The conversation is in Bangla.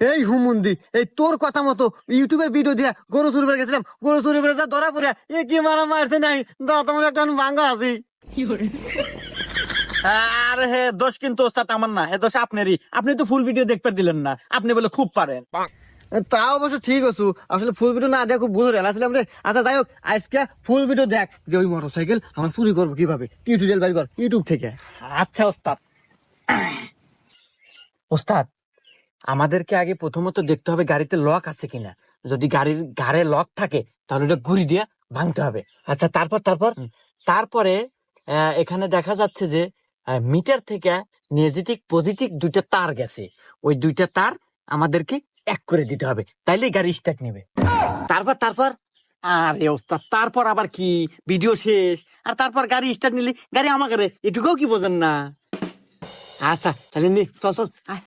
এই হুমুন্দি, এই তোর কথা মতো ইউটিউবের ভিডিও দিয়া গরু চুরি করে গেছিলাম, গরু চুরি করে যা ধরা পড়ে এ কি মারা মারছে নাই, দাঁত আমার একটা ভাঙ্গা আছে। আরে হে দোষ কিন্তু ওস্তাদ আমার না, হে দোষ আপনারই। আপনি তো ফুল ভিডিও দেখতে দিলেন না, আপনি বলে খুব পারেন। তা অবশ্য ঠিক আছো, আসলে ফুল ভিডিও না দেখো বুঝে রেলাছিলাম রে। আচ্ছা যাই হোক, আজকে ফুল ভিডিও দেখ যে ওই মোটরসাইকেল আমার চুরি করবো কিভাবে, টিউটোরিয়াল বাইর কর ইউটিউব থেকে। আচ্ছা ওস্তাদ। ওস্তাদ, আমাদেরকে আগে প্রথমত দেখতে হবে গাড়িতে লক আছে কিনা। যদি গাড়ির ঘাড়ে লক থাকে তাহলে ওটা ঘুরি দিয়ে ভাঙতে হবে। আচ্ছা তারপরে এখানে দেখা যাচ্ছে যে মিটার থেকে নেগেটিভ পজিটিভ দুইটা তার গেছে, ওই দুইটা তার আমাদেরকে এক করে দিতে হবে, তাইলে গাড়ি স্টার্ট নেবে। তারপর আরে ওস্তাদ, তারপর আবার কি, ভিডিও শেষ আর তারপর গাড়ি স্টার্ট নিলে গাড়ি আমাকে, এটুকুও কি বোঝেন না? আচ্ছা তাহলে নি, চল চল আয়।